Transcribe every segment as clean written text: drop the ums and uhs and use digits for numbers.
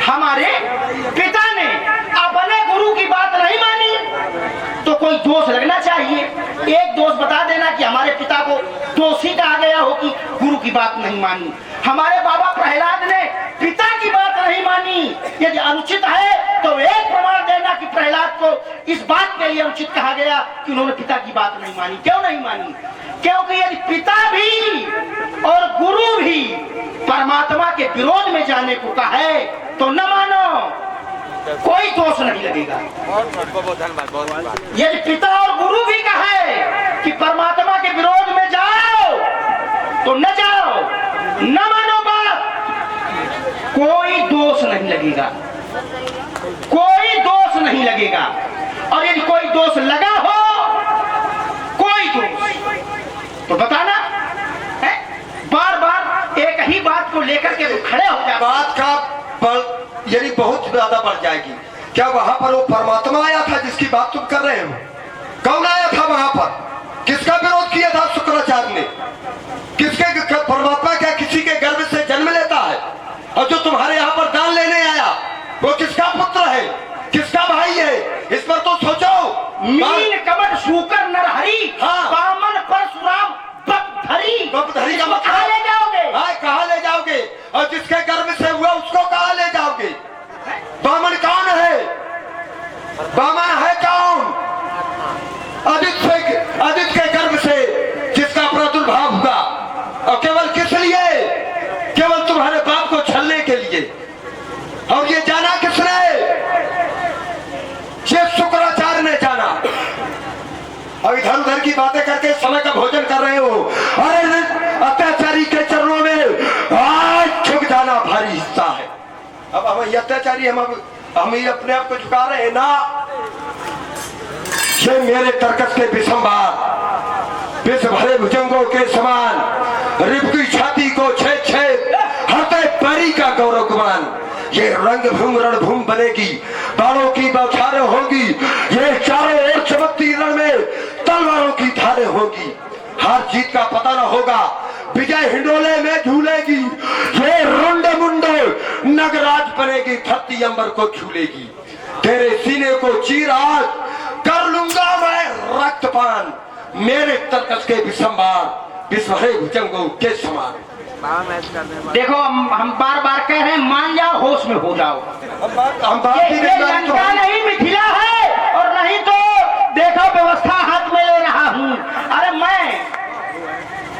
हमारे पिता ने अपने गुरु की बात नहीं मानी तो कोई दोष लगना चाहिए। एक दोष बता देना कि हमारे पिता को दोषी कहा गया हो कि गुरु की बात नहीं मानी। हमारे बाबा प्रहलाद ने पिता की बात नहीं मानी, यदि अनुचित है तो एक प्रमाण देना कि प्रहलाद को इस बात के लिए अनुचित कहा गया कि उन्होंने पिता की बात नहीं मानी। क्यों नहीं मानी? क्योंकि यदि पिता भी और गुरु भी परमात्मा के विरोध में जाने को कहा है तो न मानो, कोई दोष नहीं लगेगा। यदि पिता और गुरु भी कहे कि परमात्मा के विरोध में जाओ तो न जाओ, न मानो बात, कोई दोष नहीं लगेगा, कोई दोष नहीं लगेगा। और यदि कोई दोष लगा हो, कोई दोष तो बताना है। बार बार एक ही बात को लेकर के खड़े हो जाए, बात का बल यानी बहुत ज्यादा बढ़ जाएगी। क्या वहां पर वो परमात्मा आया था जिसकी बात तुम कर रहे हो? कौन आया था वहां पर? किसका विरोध किया था शुक्राचार्य ने? किसके परमात्मा क्या किसी के गर्भ से जन्म लेता है? और जो तुम्हारे यहाँ पर दान लेने आया वो किसका पुत्र है, किसका भाई है? इस पर तो सोचो। मीन कमट शूकर नरहरि, हाँ। बामन परशुराम बपधरी। बपधरी का मतलब कहाँ ले जाओगे? हाँ, कहाँ ले जाओगे? और जिसके गर्भ से हुआ उसको कहाँ ले जाओगे? बामन कौन है? बामन है कौन? आदित्य के गर्भ से जिसका प्रादुर्भाव हुआ, और केवल किस लिए? केवल तुम्हारे बाप को छलने के लिए। और ये जाना किसने? ये शुक्राचार्य ने जाना। अब इधर उधर की बातें करके समय का भोजन कर रहे हो। अरे अत्याचारी के चरणों में आज झुक जाना भारी हिस्सा है। अब हम ये अत्याचारी हम ही अपने आप को झुका रहे हैं ना। ये मेरे तर्कस के विषमवार, विष भरे भुजंगों के समान, रिप की छाती को छेद छेद हरते परी का गौरव गुमान। ये रंग भूम रणभूम बनेगी, बाणों की बौछारें होगी। ये चारों ओर चमकती रण में तलवारों की धारें होगी। हार जीत का पता न होगा, विजय हिंडोले में झूलेगी। ये रुंड मुंडो नगराज बनेगी, धरती अंबर को झूलेगी। तेरे सीने को चीर आज कर लूंगा मैं रक्तपान, मेरे तर्कस के विषमवार, विष भरे भुजंगों के समान। देखो हम बार बार कह रहे हैं, मान जाओ, होश में हो जाओ। हम बात ये लंका नहीं मिथिला है, और नहीं तो देखो व्यवस्था हाथ में ले रहा हूँ। अरे मैं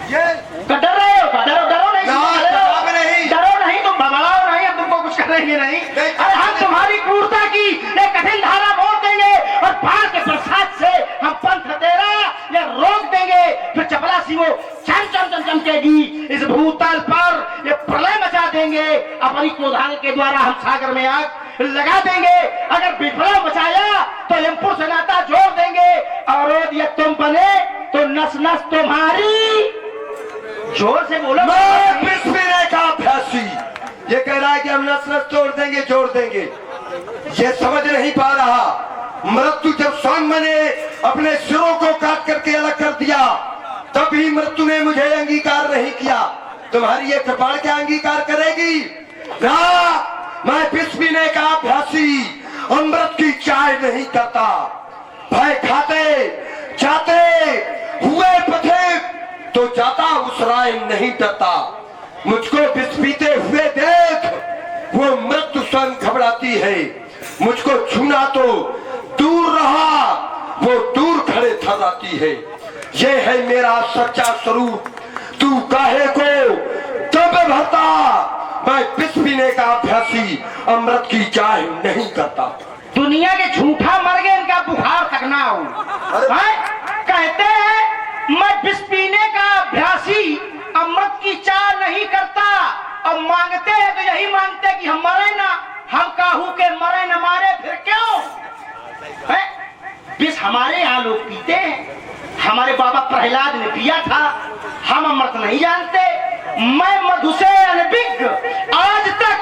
ये डर रहे हो? डरो नहीं, डरो नहीं, तुम भगाओ नहीं, हम तुमको कुछ करेंगे नहीं। अरे हम तुम्हारी क्रूरता की एक कठिन धारा मोड़ देंगे और बाढ़ के प्रसाद से हम पंथ तेरा या रोक देंगे। फिर चपलासी वो चमकेगी इस भूतल पर, ये प्रलय मचा देंगे। अपनी क्रोधान के द्वारा हम सागर में आग लगा देंगे। अगर विप्लव मचाया तो यमपुर से नाता जोड़ देंगे, और यदि तुम बने तो नस नस तुम्हारी। जोर से बोलो। का अभ्यासी ये कह रहा है कि हम नस नस तोड़ देंगे, जोड़ देंगे। ये समझ नहीं पा रहा। मृत्यु जब सामने ने अपने सिरों को काट करके अलग कर दिया, तभी मृत्यु ने मुझे अंगीकार नहीं किया। तुम्हारी ये कृपाण क्या अंगीकार करेगी? ना, मैं विष पीने का अभ्यासी अमृत की चाय नहीं करता। भय खाते जाते हुए पथे तो जाता उस राय नहीं डरता। मुझको विष पीते हुए देख, वो मृत्यु स्वयं घबराती है। मुझको छूना तो दूर रहा, वो दूर खड़े थर्राती है। ये है मेरा सच्चा स्वरूप, तू काहे को तब भरता। मैं विष पीने का अभ्यासी अमृत की चाह नहीं करता। दुनिया के झूठा मर गए, इनका बुखार तक ना हो। कहते हैं मैं विष पीने का अभ्यासी अमृत की चाह नहीं करता, और मांगते हैं तो यही मांगते कि हम मरे ना, हम काहू के मरे न मारे, फिर क्यों? विष हमारे यहाँ लोग पीते हैं, हमारे बाबा प्रहलाद ने पिया था। हम अमृत नहीं जानते। मैं मधु से अनभिज्ञ आज तक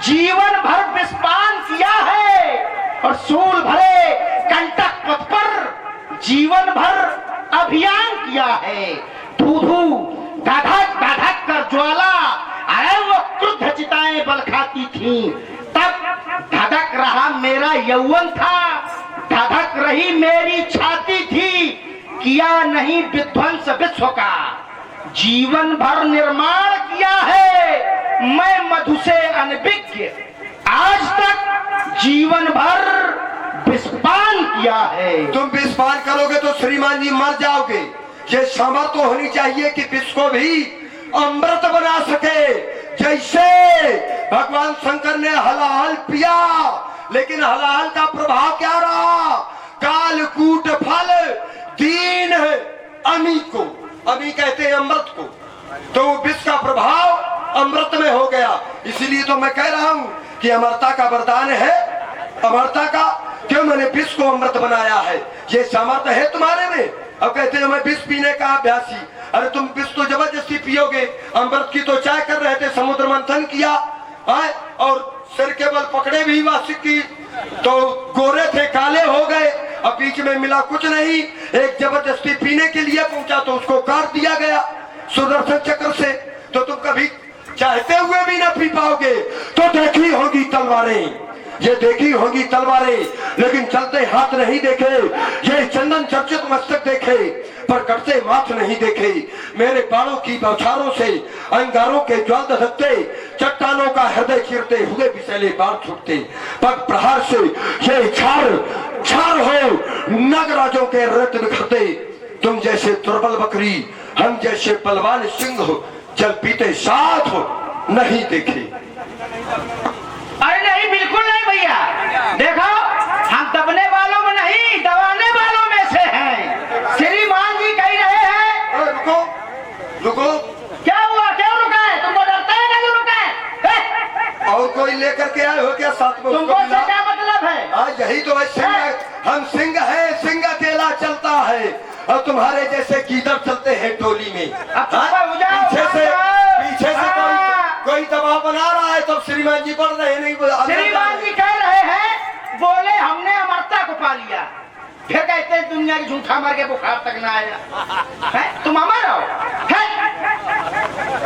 जीवन भर विषपान किया है, और सूल भरे कंटक पथ पर जीवन भर अभियान किया है। धू धू धाधक धाधक कर ज्वाला, अरे वो क्रुद्ध चिताएं बल खाती थी। तब धधक रहा मेरा यौवन था, धधक रही मेरी छाती थी, किया नहीं विध्वंस विश्व का, जीवन भर निर्माण किया है मैं मधु से अनभिज्ञ, आज तक जीवन भर विषपान किया है। तुम विषपान करोगे तो श्रीमान जी मर जाओगे। ये सामर्थ्य होनी चाहिए कि विष को भी अमृत बना सके। जैसे भगवान शंकर ने हलाहल पिया, लेकिन हलाहल का प्रभाव क्या रहा? कालकूट फल दीन अमी को, अमी कहते हैं अमृत को, तो विष का प्रभाव अमृत में हो गया। इसीलिए तो मैं कह रहा हूं कि अमरता का वरदान है, अमरता का, क्यों मैंने विष को अमृत बनाया है। ये सामर्थ्य है तुम्हारे में। अब कहते हैं मैं विष पीने का अभ्यासी। अरे तुम विष तो जबरदस्ती पियोगे, अमृत की तो चाय कर रहे थे, समुद्र मंथन किया आए, और सिर के बल पकड़े भी वासिक की तो गोरे थे काले हो गए। अब बीच में मिला कुछ नहीं, एक जबरदस्ती पीने के लिए पहुंचा तो उसको काट दिया गया सुदर्शन चक्र से। तो तुम कभी चाहते हुए भी ना पी पाओगे। तो देखी होगी तलवारें, ये देखी होगी तलवारें, लेकिन चलते हाथ नहीं देखे। ये चंदन चर्चित मस्तक देखे, पर कटते माथ नहीं देखे। मेरे बाणों की बौछारों से अंगारों के ज्वाल धधकते, चट्टानों का हृदय चीरते हुए विषैले बाण छूटते। पग प्रहार से ये छार हो नागराजों के रथ बिखरते। तुम जैसे दुर्बल बकरी, हम जैसे बलवान सिंह हो, जल पीते साथ हो नहीं देखे। अरे नहीं, बिल्कुल नहीं भैया। देखो, हम दबने वालों में नहीं, दबाने वालों में से हैं। श्रीमान जी कह रहे हैं। रुको रुको, क्या हुआ? क्यों रुका है? तुमको डरता है क्या रुका है? और कोई लेकर के आए हो क्या साथ में? तुमको से क्या मतलब है? आज यही तो है सिंह, हम सिंह है, सिंह अकेला चलता है और तुम्हारे जैसे गीदड़ चलते हैं टोली में। पीछे से कोई दबाव बना रहा है, तो श्रीमान जी बढ़ रहे नहीं। श्रीमान जी कह रहे हैं, बोले हमने अमरता को पा लिया, फिर कहते हैं दुनिया की झूठा मर के बुखार तक ना आया है, तुम अमर हो है?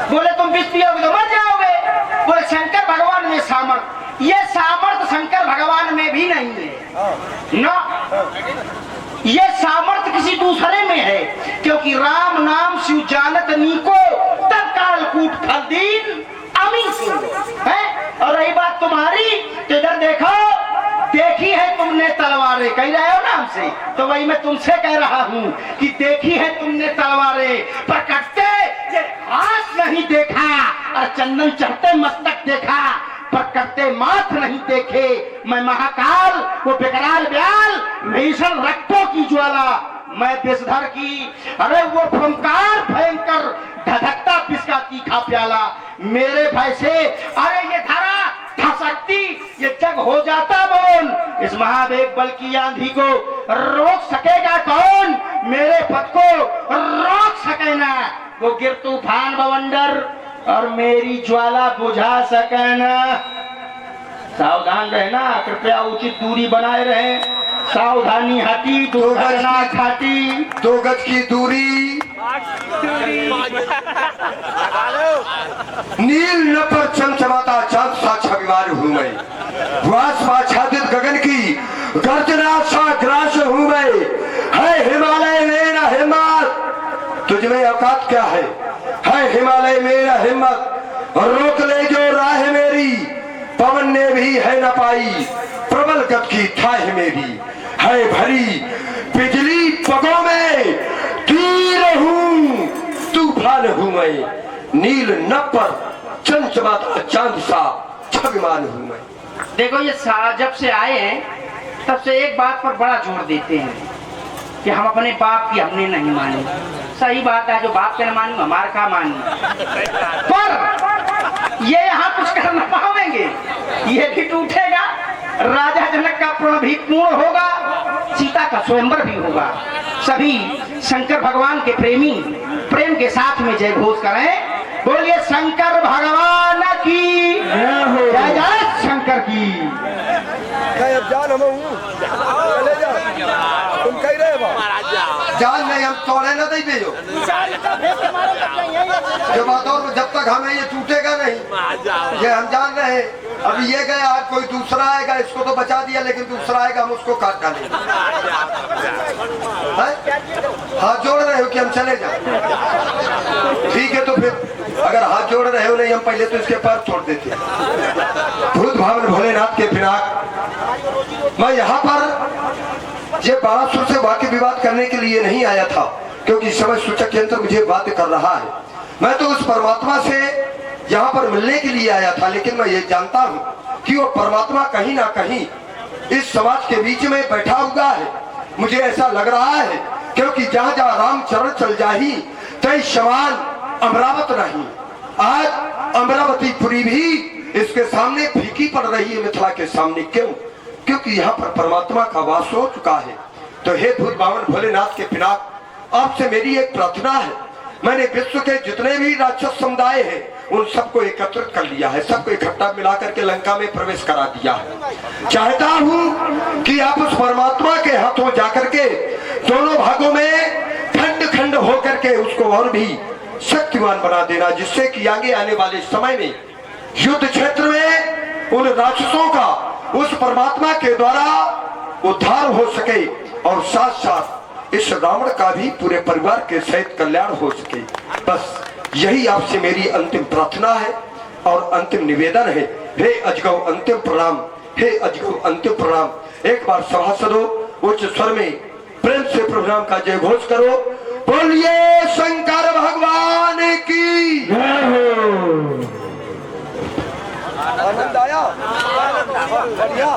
बोले तुम विष पियोगे तो मर जाओगे। बोले शंकर भगवान में सामर्थ, ये सामर्थ शंकर भगवान में भी नहीं है ना, ये सामर्थ किसी दूसरे में है। क्योंकि राम नाम शिव जानत नीको, तब कालकूट फल दीन अमी को है। और रही बात तुम्हारी, तो इधर देखो, देखी है तुमने तलवारें, कह रहे हो ना हमसे, तो वही मैं तुमसे कह रहा हूँ कि देखी है तुमने तलवारें, पर कटते ये हाथ नहीं देखा, और चंदन चढ़ते मस्तक देखा, पर कटते माथ नहीं देखे। मैं महाकाल, वो बेकरार ब्याल, भीषण रक्तों की ज्वाला, मैं विषधर की, अरे वो फंकार भयंकर धधकता पिसका तीखा प्याला, मेरे भय से अरे ये धरा धसकती, ये जग हो जाता बोल। इस महावेग बल की आंधी को रोक सकेगा कौन? मेरे पद को रोक सके ना वो गिर तूफान बवंडर, और मेरी ज्वाला बुझा सके ना। सावधान रहना, कृपया उचित दूरी बनाए रहे, सावधानी हटी दुर्घटना घाटी। 2 गज की दूरी, नील न पर चमचमाता चांद सा छविमान हूँ मैं, वास आच्छादित गगन की गर्जना सा ग्रास हूँ मैं। है हिमालय मेरा हिम्मत, तुझमें औकात क्या है हिमालय मेरा हिम्मत, रोक ले जो राह मेरी, पवन ने भी है न पाई, प्रबल गत की थाह मेरी, है भरी बिजली पगों में, तीर हूँ तूफान हूँ मैं, नील नभ पर चमचमाता चांद सा छविमान हूँ मैं। देखो, ये जब से आए हैं तब से एक बात पर बड़ा जोर देते हैं कि हम अपने बाप की हमने नहीं मानी। सही बात है, जो बाप के न मानी हमारे का मानी, पर ये यहाँ कुछ कर न पाएंगे, ये भी टूटेगा। राजा जनक का प्रण भी पूर्ण होगा, सीता का स्वयंवर भी होगा। सभी शंकर भगवान के प्रेमी प्रेम के साथ में जय घोष करें। बोलिए शंकर भगवान की जय, जय शंकर की। जान हम तुम कह रहे हो जान नहीं हम तोड़े ना दे बेजो जब और जब तक हमें ये टूटेगा नहीं, ये हम जान रहे हैं। अभी ये गया, आज कोई दूसरा आएगा, इसको तो बचा दिया, लेकिन दूसरा आएगा हम उसको काट डालेंगे। हाथ जोड़ रहे हो कि हम चले जाए? ठीक है, तो फिर अगर हाथ जोड़ रहे हो नहीं, हम पहले तो इसके पैर छोड़ देते। भूत भावन भोलेनाथ के पिनाक, मैं यहाँ पर ये बाणासुर से वाक्य विवाद करने के लिए नहीं आया था, क्योंकि इस समय सूचक यंत्र मुझे बाध्य कर रहा है। मैं तो उस परमात्मा से यहाँ पर मिलने के लिए आया था, लेकिन मैं ये जानता हूँ कि वो परमात्मा कहीं ना कहीं इस समाज के बीच में बैठा हुआ है। मुझे ऐसा लग रहा है, क्योंकि जहाँ जहाँ रामचरण चल जाही तय समान अमरावत नहीं। आज अमरावतीपुरी भी इसके सामने फीकी पड़ रही है मिथिला के सामने। क्यों? क्योंकि यहाँ पर परमात्मा का वास हो चुका है। तो हे भूत बावन भोलेनाथ के पिनाक, आपसे मेरी एक प्रार्थना है। मैंने विश्व के जितने भी राक्षस समुदाय हैं उन सबको एकत्रित कर लिया है, सबको इकट्ठा मिलाकर के लंका में प्रवेश करा दिया है। चाहता हूँ कि आप उस परमात्मा के हाथों जाकर के दोनों भागों में खंड खंड होकर के उसको और भी शक्तिमान बना देना, जिससे कि आगे आने वाले समय में युद्ध क्षेत्र में उन राक्षसों का उस परमात्मा के द्वारा उद्धार हो सके, और साथ साथ इस रावण का भी पूरे परिवार के सहित कल्याण हो सके। बस यही आपसे मेरी अंतिम प्रार्थना है और अंतिम निवेदन है। हे अजगौ अंतिम प्रणाम, हे अजगौ अंतिम प्रणाम। एक बार सभासदों उच्च स्वर में प्रेम से प्रभु नाम का जय घोष करो। बोलिए शंकर भगवान की। आनंद आया? बढ़िया।